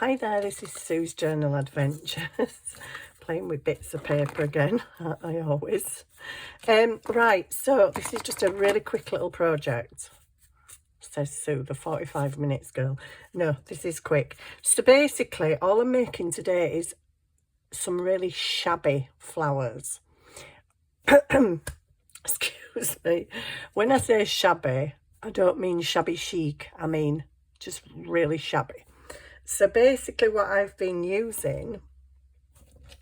Hi there, this is Sue's Journal Adventures. Playing with bits of paper again, I always. Right, so this is just a really quick little project. Says Sue, the 45 minutes girl. No, this is quick. So basically, all I'm making today is some really shabby flowers. Excuse me. When I say shabby, I don't mean shabby chic. I mean just really shabby. So basically what I've been using,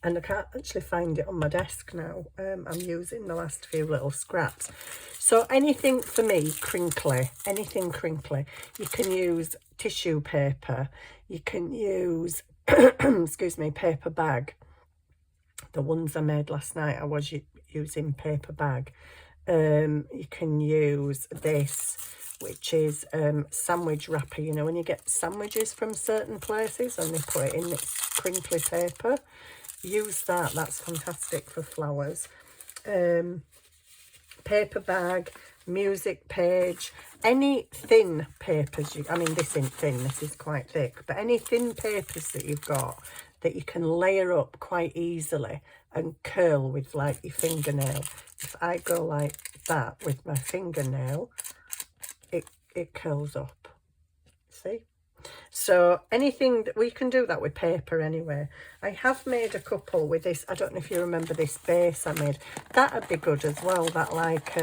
and I can't actually find it on my desk now, I'm using the last few little scraps. So anything for me crinkly, anything crinkly. You can use tissue paper, you can use, excuse me, paper bag. The ones I made last night, I was using paper bag. You can use this, which is sandwich wrapper. You know, when you get sandwiches from certain places and they put it in this crinkly paper, use that. That's fantastic for flowers. Paper bag, music page, any thin papers. I mean, this isn't thin, this is quite thick, but any thin papers that you've got that you can layer up quite easily and curl with like your fingernail. If I go like that with my fingernail, it curls up, see? So anything that we can do that with paper anyway. I have made a couple with this. I don't know if you remember this base I made. That'd be good as well, that like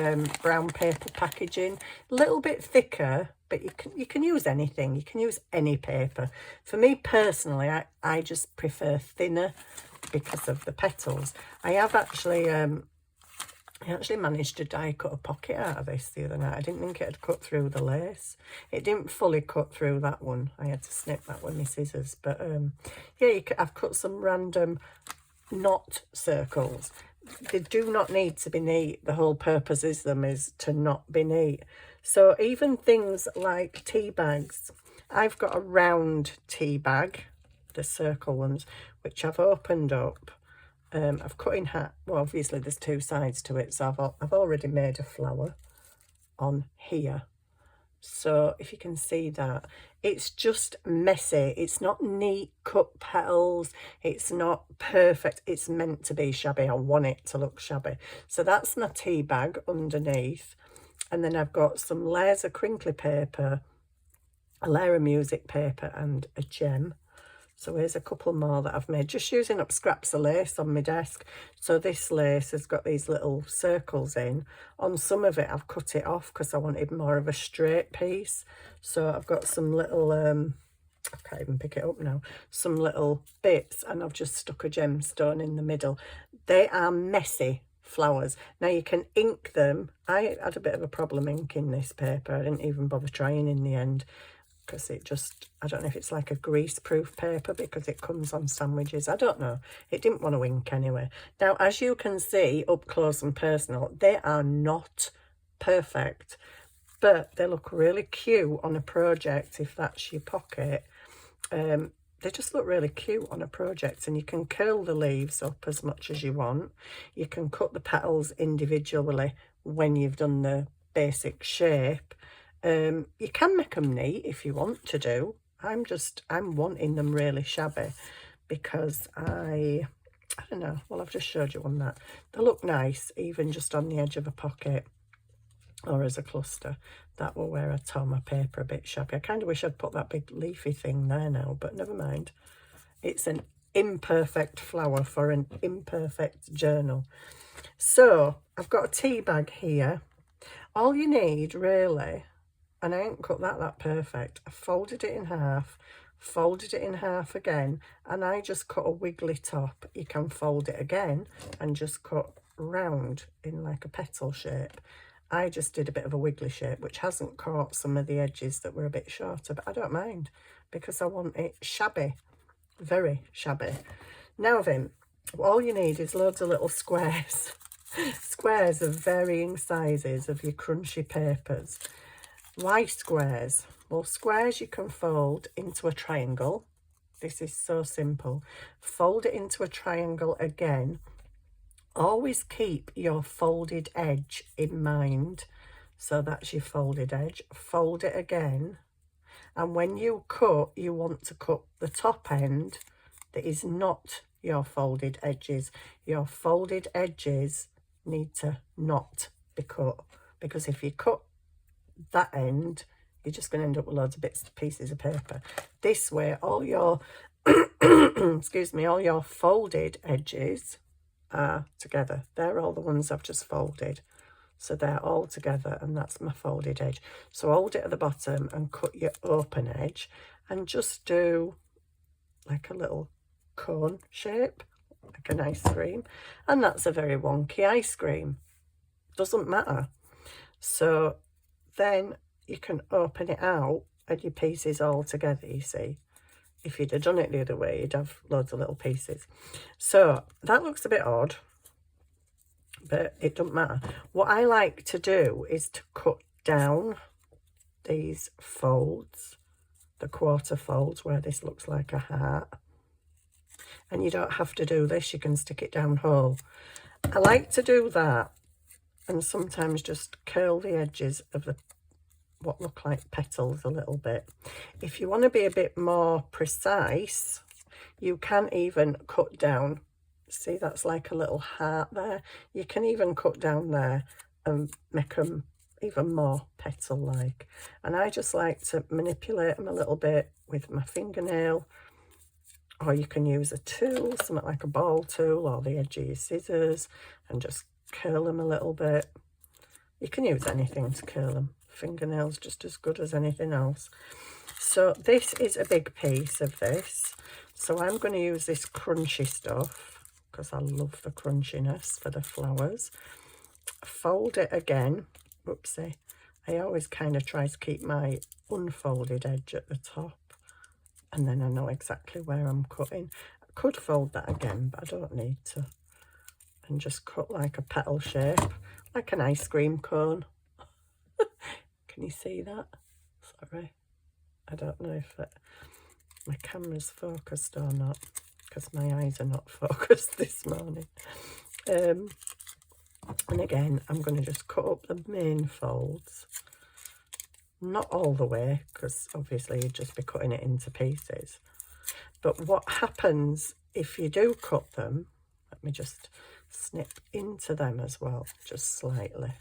brown paper packaging, a little bit thicker, but you can use anything. You can use any paper. For me personally, I just prefer thinner because of the petals. I actually managed to die cut a pocket out of this the other night. I didn't think it had cut through the lace. It didn't fully cut through that one. I had to snip that with my scissors. But yeah, I've cut some random knot circles. They do not need to be neat. The whole purpose is to not be neat. So even things like tea bags. I've got a round tea bag, the circle ones, which I've opened up. I've cut in half. Well, obviously there's two sides to it, so I've already made a flower on here. So if you can see that, it's just messy. It's not neat cut petals. It's not perfect. It's meant to be shabby. I want it to look shabby. So that's my tea bag underneath. And then I've got some layers of crinkly paper, a layer of music paper and a gem. So here's a couple more that I've made, just using up scraps of lace on my desk. So this lace has got these little circles in. On some of it, I've cut it off because I wanted more of a straight piece. So I've got some little, I can't even pick it up now, some little bits, and I've just stuck a gemstone in the middle. They are messy flowers. Now you can ink them. I had a bit of a problem inking this paper. I didn't even bother trying in the end, because it just, I don't know if it's like a grease-proof paper because it comes on sandwiches. I don't know. It didn't want to ink anyway. Now, as you can see, up close and personal, they are not perfect, but they look really cute on a project if that's your pocket. They just look really cute on a project, and you can curl the leaves up as much as you want. You can cut the petals individually when you've done the basic shape. You can make them neat if you want to do. I'm wanting them really shabby because I don't know. Well, I've just showed you on that. They look nice, even just on the edge of a pocket or as a cluster. That will wear I tore my paper a bit shabby. I kind of wish I'd put that big leafy thing there now, but never mind. It's an imperfect flower for an imperfect journal. So I've got a tea bag here. All you need really, and I ain't cut that perfect. I folded it in half, folded it in half again, and I just cut a wiggly top. You can fold it again and just cut round in like a petal shape. I just did a bit of a wiggly shape, which hasn't caught some of the edges that were a bit shorter, but I don't mind because I want it shabby, very shabby. Now then, all you need is loads of little squares, squares of varying sizes of your crunchy papers. Why squares? Well, squares you can fold into a triangle. This is so simple. Fold it into a triangle again. Always keep your folded edge in mind. So that's your folded edge. Fold it again And when you cut, you want to cut the top end that is not your folded edges. Your folded edges need to not be cut, because if you cut that end, you're just going to end up with loads of bits pieces of paper. This way, all your excuse me, all your folded edges are together. They're all the ones I've just folded, so they're all together, and that's my folded edge. So hold it at the bottom and cut your open edge, and just do like a little cone shape, like an ice cream. And that's a very wonky ice cream, doesn't matter. So then you can open it out and your pieces all together, you see. If you'd have done it the other way, you'd have loads of little pieces. So that looks a bit odd, but it doesn't matter. What I like to do is to cut down these folds, the quarter folds where this looks like a heart. And you don't have to do this, you can stick it down whole. I like to do that, and sometimes just curl the edges of the what look like petals a little bit. If you want to be a bit more precise, you can even cut down. See, that's like a little heart there. You can even cut down there and make them even more petal-like. And I just like to manipulate them a little bit with my fingernail, or you can use a tool, something like a ball tool, or the edge of your scissors, and just curl them a little bit. You can use anything to curl them. Fingernails just as good as anything else. So this is a big piece of this, so I'm going to use this crunchy stuff because I love the crunchiness for the flowers. Fold it again. Oopsie, I always kind of try to keep my unfolded edge at the top, and then I know exactly where I'm cutting. I could fold that again, but I don't need to, and just cut like a petal shape, like an ice cream cone. Can you see that? Sorry, I don't know if my camera's focused or not, because my eyes are not focused this morning. And again, I'm going to just cut up the main folds, not all the way, because obviously you'd just be cutting it into pieces. But what happens if you do cut them, let me just snip into them as well, just slightly.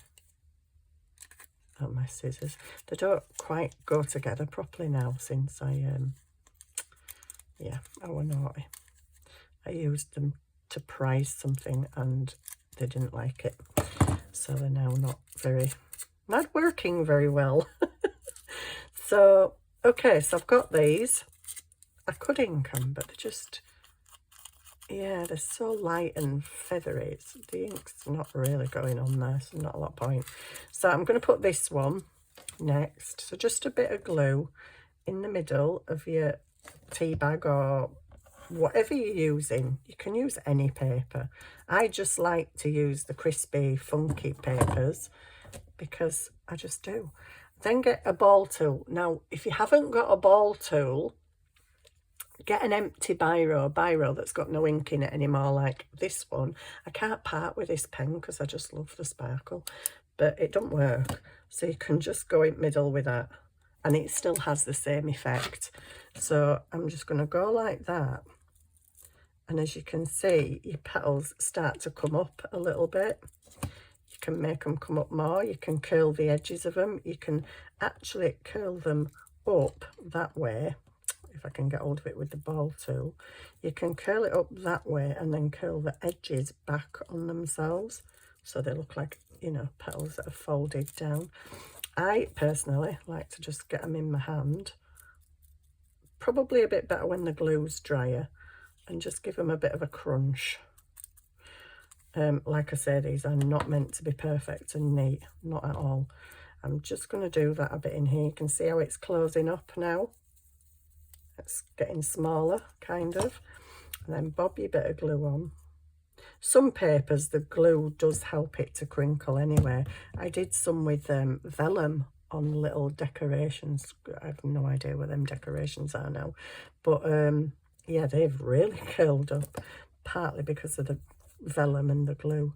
My scissors, they don't quite go together properly now since I yeah, I was naughty. I used them to prize something and they didn't like it, so they're now not working very well. So okay, so I've got these. I could ink them, but they're just, yeah, they're so light and feathery. The ink's not really going on there, so not a lot of point. So I'm going to put this one next. So just a bit of glue in the middle of your tea bag or whatever you're using. You can use any paper. I just like to use the crispy, funky papers because I just do. Then get a ball tool. Now, if you haven't got a ball tool, get an empty biro that's got no ink in it anymore, like this one. I can't part with this pen because I just love the sparkle, but it don't work. So you can just go in middle with that and it still has the same effect. So I'm just going to go like that. And as you can see, your petals start to come up a little bit. You can make them come up more. You can curl the edges of them. You can actually curl them up that way. If I can get hold of it with the ball tool, you can curl it up that way and then curl the edges back on themselves so they look like, you know, petals that are folded down. I personally like to just get them in my hand, probably a bit better when the glue's drier, and just give them a bit of a crunch. Like I say, these are not meant to be perfect and neat, not at all. I'm just going to do that a bit in here. You can see how it's closing up now. It's getting smaller, kind of. And then bob your bit of glue on. Some papers, the glue does help it to crinkle anyway. I did some with vellum on little decorations. I have no idea what them decorations are now. But yeah, they've really curled up, partly because of the vellum and the glue.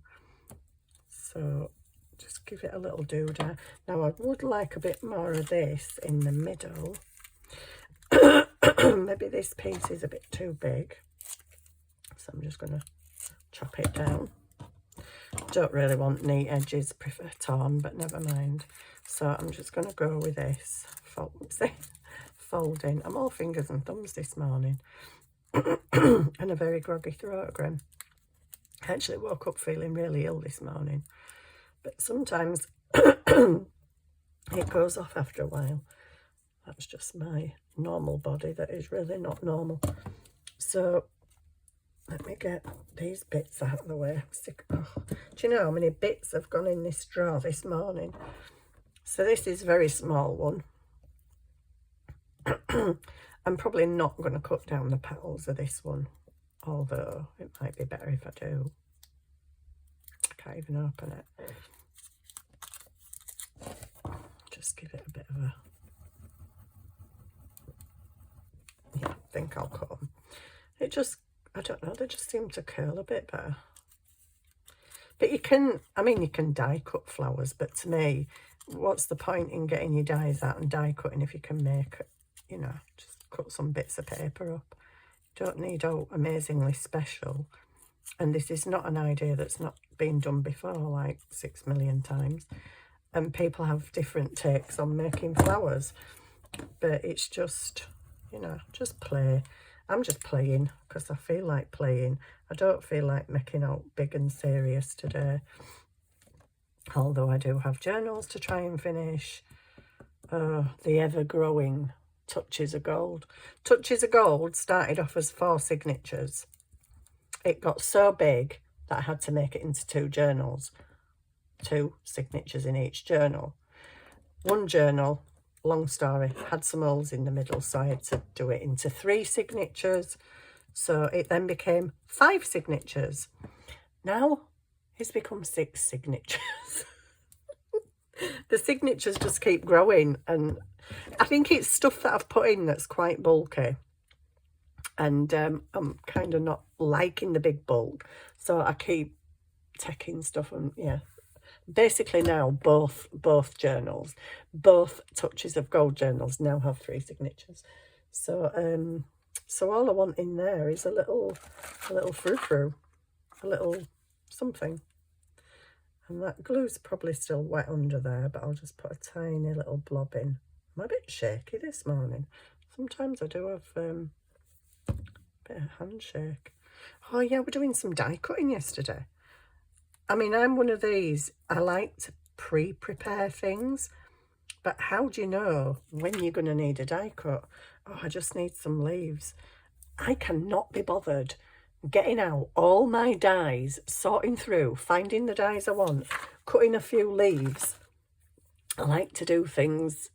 So just give it a little doodah. Now I would like a bit more of this in the middle. Maybe this piece is a bit too big, so I'm just going to chop it down. Don't really want neat edges, prefer torn, but never mind. So I'm just going to go with this. Folding. I'm all fingers and thumbs this morning. And a very groggy throat again. I actually woke up feeling really ill this morning. But sometimes it goes off after a while. That's just my normal body that is really not normal. So let me get these bits out of the way. Do you know how many bits have gone in this drawer this morning? So this is a very small one. I'm probably not going to cut down the petals of this one, although it might be better if I do. I can't even open it. Just give it a bit of a... Yeah, I think I'll cut them. It just, I don't know, they just seem to curl a bit better. But you can, I mean, you can die cut flowers, but to me, what's the point in getting your dies out and die cutting if you can make, you know, just cut some bits of paper up. Don't need all amazingly special. And this is not an idea that's not been done before, like 6 million times. And people have different takes on making flowers. But it's just, you know, just play. I'm just playing because I feel like playing. I don't feel like making out big and serious today. Although I do have journals to try and finish. The ever-growing Touches of Gold. Touches of Gold started off as 4 signatures. It got so big that I had to make it into 2 journals. 2 signatures in each journal. One journal, long story, had some holes in the middle, so I had to do it into 3 signatures. So it then became 5 signatures. Now it's become 6 signatures. The signatures just keep growing, and I think it's stuff that I've put in that's quite bulky, and I'm kind of not liking the big bulk, so I keep taking stuff. And yeah, basically now both journals, both Touches of Gold journals now have 3 signatures. So so all I want in there is a little frou-frou, a little something. And that glue's probably still wet under there, but I'll just put a tiny little blob in. I'm a bit shaky this morning. Sometimes I do have a bit of handshake. Oh yeah, we're doing some die cutting yesterday. I mean, I'm one of these. I like to pre-prepare things, but how do you know when you're going to need a die cut? Oh, I just need some leaves. I cannot be bothered getting out all my dies, sorting through, finding the dies I want, cutting a few leaves. I like to do things,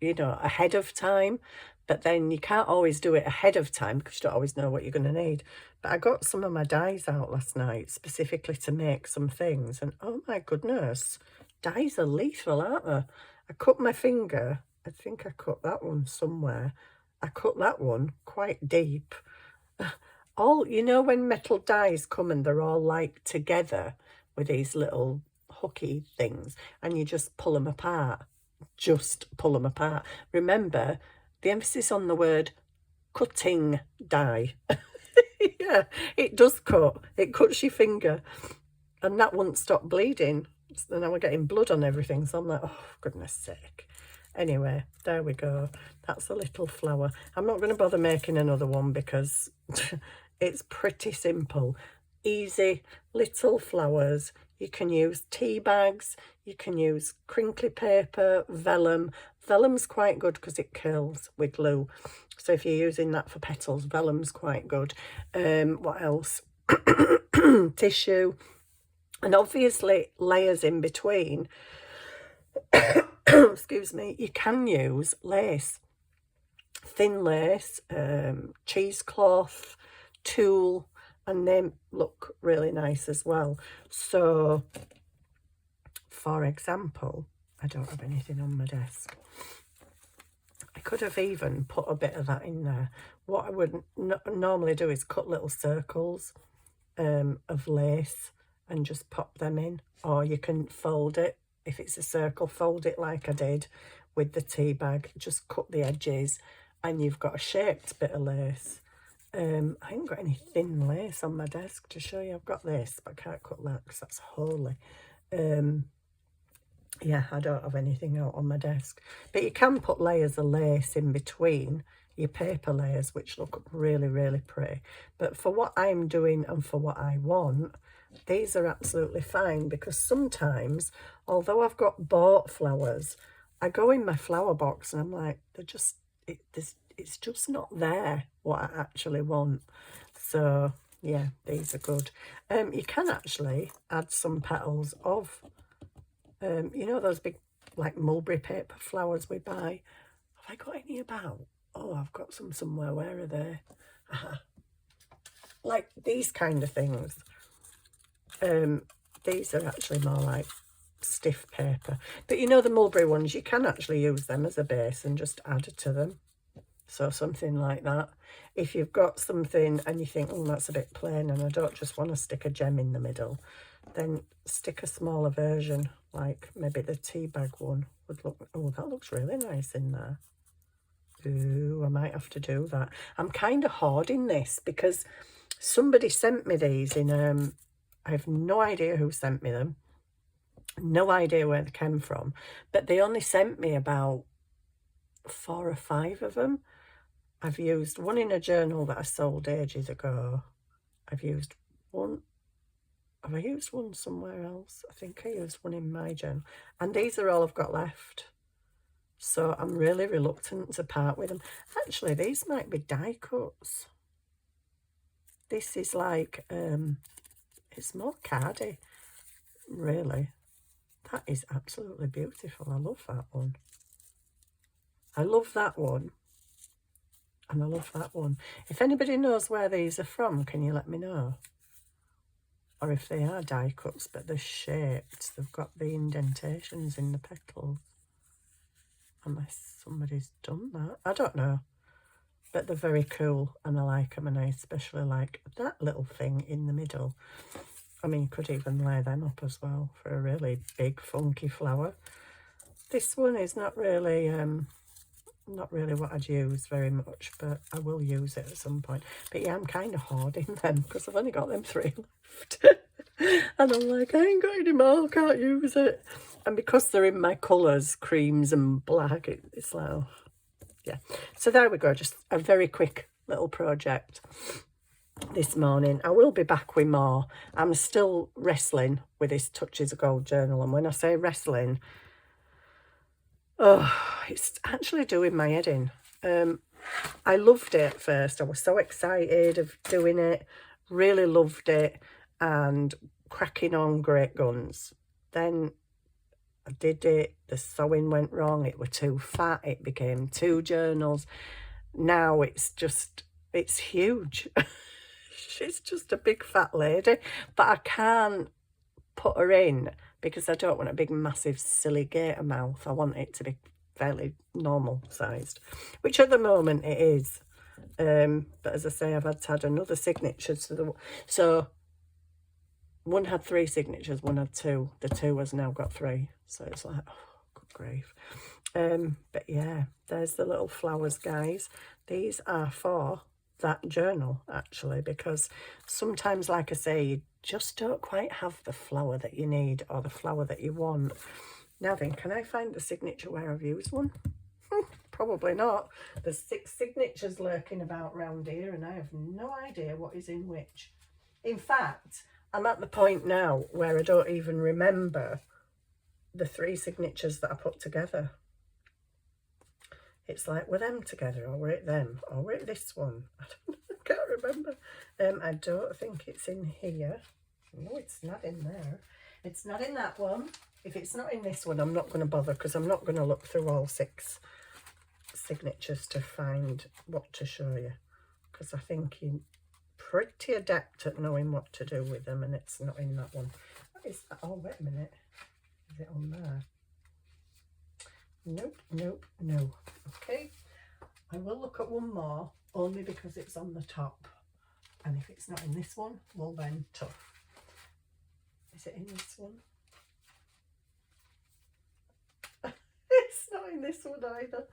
you know, ahead of time, but then you can't always do it ahead of time because you don't always know what you're going to need. But I got some of my dies out last night specifically to make some things, and oh my goodness, dies are lethal, aren't they? I cut my finger. I think I cut that one somewhere. I cut that one quite deep. All, you know, when metal dies come and they're all like together with these little hooky things, and you just pull them apart. Just pull them apart. Remember the emphasis on the word cutting die. Yeah, it does cut. It cuts your finger, and that won't stop bleeding. So now we're getting blood on everything. So I'm like, oh, goodness sake. Anyway, there we go. That's a little flower. I'm not going to bother making another one because it's pretty simple. Easy little flowers. You can use tea bags. You can use crinkly paper, vellum. Vellum's quite good because it curls with glue. So if you're using that for petals, vellum's quite good. What else? Tissue. And obviously layers in between. Excuse me. You can use lace. Thin lace, cheesecloth, tulle, and they look really nice as well. So, for example, I don't have anything on my desk. I could have even put a bit of that in there. What I would normally do is cut little circles of lace and just pop them in. Or you can fold it. If it's a circle, fold it like I did with the tea bag. Just cut the edges and you've got a shaped bit of lace. I ain't got any thin lace on my desk to show you. I've got this, but I can't cut that because that's holy. Yeah, I don't have anything out on my desk. But you can put layers of lace in between your paper layers, which look really, really pretty. But for what I'm doing and for what I want, these are absolutely fine, because sometimes, although I've got bought flowers, I go in my flower box and I'm like, they're just, it's just not there, what I actually want. So, yeah, these are good. You can actually add some petals of, you know, those big, like, mulberry paper flowers we buy. Have I got any about? Oh, I've got some somewhere. Where are they? Like these kind of things. These are actually more like stiff paper. But you know, the mulberry ones, you can actually use them as a base and just add to them. So something like that. If you've got something and you think, oh, that's a bit plain and I don't just want to stick a gem in the middle, then stick a smaller version, like maybe the tea bag one would look, oh, that looks really nice in there. Ooh, I might have to do that. I'm kind of hoarding this because somebody sent me these in, I have no idea who sent me them. No idea where they came from. But they only sent me about 4 or 5 of them. I've used one in a journal that I sold ages ago. I've used one. Have I used one somewhere else? I think I used one in my journal. And these are all I've got left. So I'm really reluctant to part with them. Actually, these might be die cuts. This is like, it's more cardy, really. That is absolutely beautiful. I love that one. I love that one. And I love that one. If anybody knows where these are from, can you let me know? Or if they are die cuts, but they're shaped. They've got the indentations in the petals. Unless somebody's done that. I don't know. But they're very cool and I like them, and I especially like that little thing in the middle. I mean, you could even lay them up as well for a really big funky flower. This one is not really what I'd use very much, but I will use it at some point. But yeah, I'm kind of hoarding them because I've only got them 3 left. And I'm like, I ain't got any more, I can't use it. And because they're in my colours, creams and black, it's like, oh, yeah. So there we go, just a very quick little project this morning. I will be back with more. I'm still wrestling with this Touches of Gold journal, and when I say wrestling, oh, it's actually doing my head in. I loved it at first. I was so excited of doing it, really loved it, and cracking on great guns. Then I did it, the sewing went wrong, it were too fat, it became 2 journals. Now it's huge. She's just a big fat lady, but I can't put her in because I don't want a big massive silly gator mouth. I want it to be fairly normal sized, which at the moment it is. But as I say, I've had to add another signature to the, so one had 3 signatures, one had 2. The 2 has now got 3, so it's like, oh, good grief. But yeah, there's the little flowers, guys. These are for that journal, actually, because sometimes, like I say, you just don't quite have the flower that you need or the flower that you want. Now then, can I find the signature where I've used one? Probably not. There's 6 signatures lurking about round here and I have no idea what is in which. In fact, I'm at the point now where I don't even remember the 3 signatures that I put together. It's like, were them together or were it them? Or were it this one? I can't remember. I don't think it's in here. No, it's not in there. It's not in that one. If it's not in this one, I'm not going to bother because I'm not going to look through all 6 signatures to find what to show you. Because I think you're pretty adept at knowing what to do with them, and it's not in that one. What is that? Oh, wait a minute. Is it on there? Nope, nope, no. Okay, I will look at one more only because it's on the top, and if it's not in this one, well then tough. Is it in this one? It's not in this one either.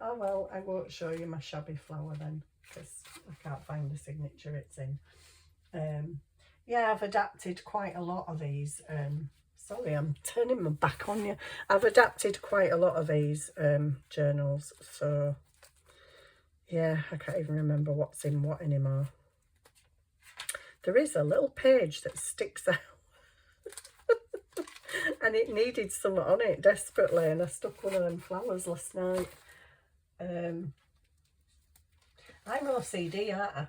Oh well, I won't show you my shabby flower then, because I can't find the signature it's in. Yeah, I've adapted quite a lot of these. Sorry, I'm turning my back on you. I've adapted quite a lot of these journals. So, yeah, I can't even remember what's in what anymore. There is a little page that sticks out. And it needed something on it desperately. And I stuck one of them flowers last night. I'm OCD, aren't I?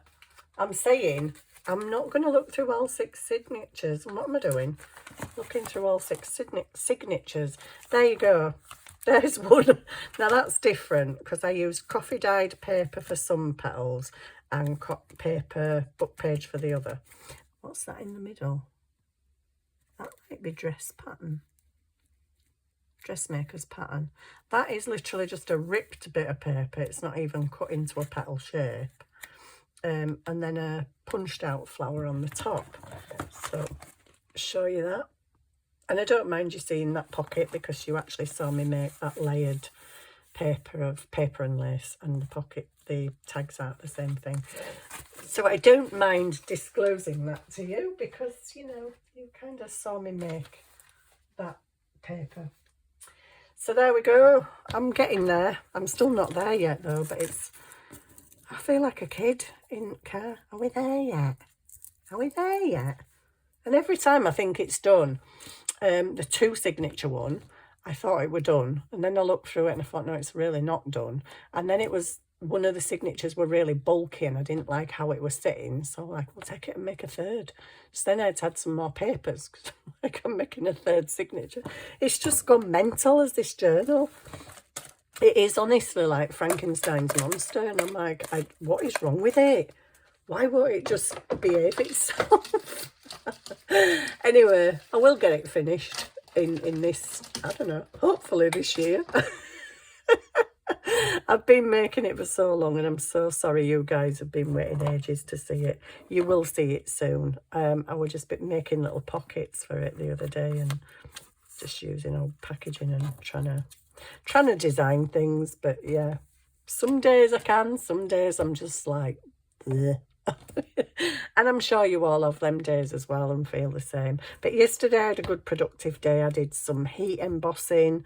I'm saying I'm not going to look through all 6 signatures. What am I doing? Looking through all 6 signatures. There you go. There's one. Now that's different because I used coffee dyed paper for some petals and paper book page for the other. What's that in the middle? That might be dress pattern. Dressmaker's pattern. That is literally just a ripped bit of paper. It's not even cut into a petal shape. And then a punched out flower on the top. So show you that. And I don't mind you seeing that pocket because you actually saw me make that layered paper of paper and lace, and the pocket, the tags are the same thing. So I don't mind disclosing that to you because, you know, you kind of saw me make that paper. So there we go. I'm getting there. I'm still not there yet though, but it's, I feel like a kid in the car. Are we there yet? Are we there yet? And every time I think it's done, the 2 signature one, I thought it were done. And then I looked through it and I thought, no, it's really not done. And then it was, one of the signatures were really bulky and I didn't like how it was sitting. So I'm like, we'll take it and make a 3rd. So then I'd had some more papers because like I'm making a 3rd signature. It's just gone mental as this journal. It is honestly like Frankenstein's monster. And I'm like, what is wrong with it? Why won't it just behave itself? Anyway, I will get it finished in this, I don't know, hopefully this year. I've been making it for so long and I'm so sorry you guys have been waiting ages to see it. You will see it soon. I was just making little pockets for it the other day and just using old packaging and trying to design things. But yeah, some days I can, some days I'm just like, bleh. And I'm sure you all have them days as well and feel the same. But yesterday I had a good productive day. I did some heat embossing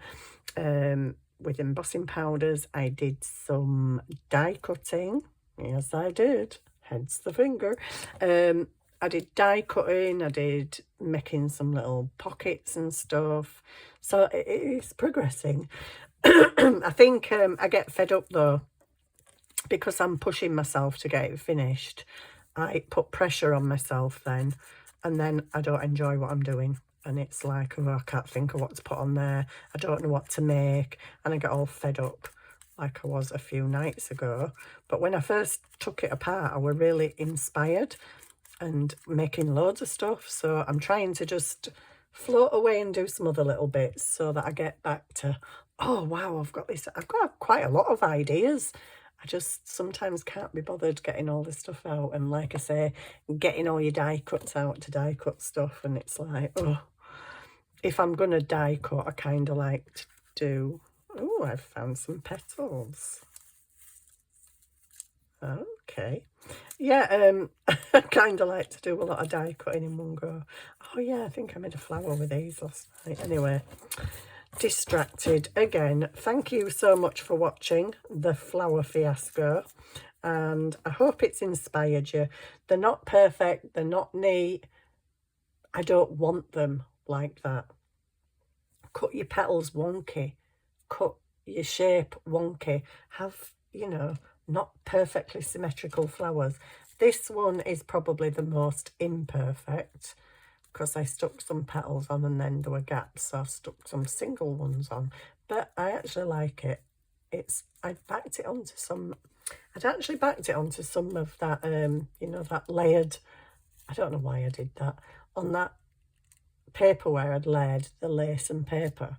with embossing powders. I did some die cutting. Yes, I did. Hence the finger. I did die cutting. I did making some little pockets and stuff. So it's progressing. I think I get fed up though, because I'm pushing myself to get it finished. I put pressure on myself then, and then I don't enjoy what I'm doing. And it's like, oh, I can't think of what to put on there. I don't know what to make. And I get all fed up like I was a few nights ago. But when I first took it apart, I was really inspired and making loads of stuff. So I'm trying to just float away and do some other little bits so that I get back to, oh, wow, I've got this. I've got quite a lot of ideas. I just sometimes can't be bothered getting all this stuff out. And like I say, getting all your die cuts out to die cut stuff. And it's like, oh, if I'm going to die cut, I kind of like to do, oh, I've found some petals. Okay. Yeah, I kind of like to do a lot of die cutting in one go. Oh yeah, I think I made a flower with these last night. Anyway, distracted again. Thank you so much for watching the flower fiasco, and I hope it's inspired you. They're not perfect, they're not neat. I don't want them like that. Cut your petals wonky, cut your shape wonky, have, you know, not perfectly symmetrical flowers. This one is probably the most imperfect because I stuck some petals on and then there were gaps, so I stuck some single ones on. But I actually like it. I'd actually backed it onto some of that, you know, that layered, I don't know why I did that, on that paper where I'd layered the lace and paper.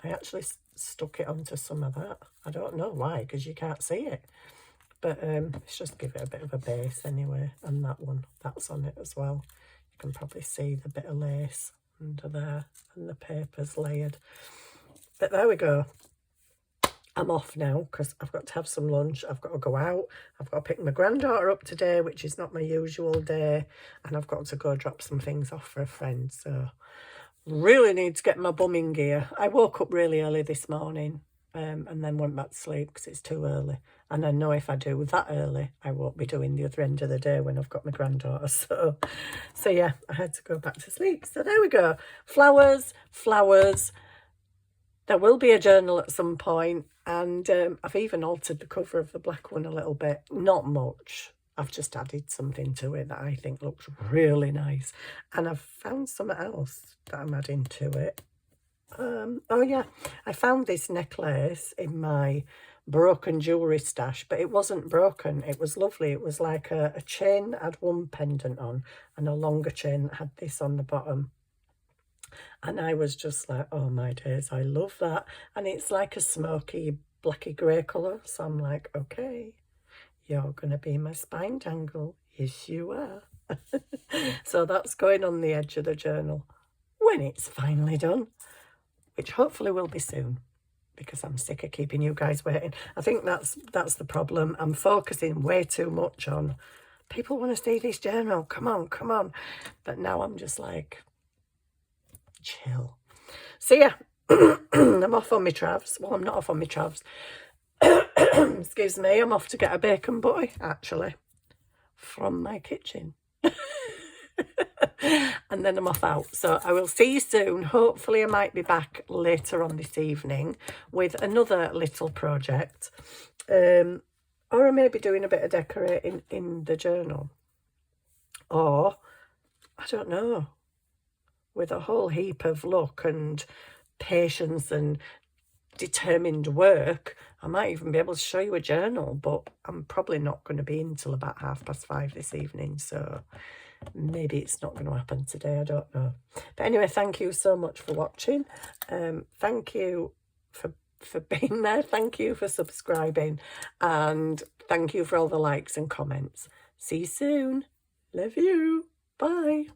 I actually stuck it onto some of that. I don't know why, because you can't see it. But let's just give it a bit of a base anyway. And that one, that's on it as well. You can probably see the bit of lace under there and the paper's layered. But there we go. I'm off now because I've got to have some lunch. I've got to go out. I've got to pick my granddaughter up today, which is not my usual day. And I've got to go drop some things off for a friend. So really need to get my bum in gear. I woke up really early this morning and then went back to sleep because it's too early. And I know if I do that early, I won't be doing the other end of the day when I've got my granddaughter. So yeah, I had to go back to sleep. So there we go. Flowers, flowers. There will be a journal at some point, and I've even altered the cover of the black one a little bit. Not much. I've just added something to it that I think looks really nice. And I've found something else that I'm adding to it. Oh yeah, I found this necklace in my broken jewellery stash, but it wasn't broken. It was lovely. It was like a chain that had one pendant on and a longer chain that had this on the bottom. And I was just like, oh my days, I love that. And it's like a smoky, blacky grey colour. So I'm like, okay, you're going to be my spine dangle. Yes, you are. So that's going on the edge of the journal when it's finally done, which hopefully will be soon, because I'm sick of keeping you guys waiting. I think that's the problem. I'm focusing way too much on, people want to see this journal. Come on, come on. But now I'm just like, chill. So yeah, I'm off on my travs. Well, I'm not off on my travs. Excuse me, I'm off to get a bacon butty, actually, from my kitchen. And then I'm off out. So I will see you soon. Hopefully I might be back later on this evening with another little project. Or I may be doing a bit of decorating in the journal. Or, I don't know, with a whole heap of luck and patience and determined work, I might even be able to show you a journal, but I'm probably not going to be in till about 5:30 this evening, so maybe it's not going to happen today, I don't know. But anyway, thank you so much for watching. Thank you for being there. Thank you for subscribing, and thank you for all the likes and comments. See you soon. Love you. Bye.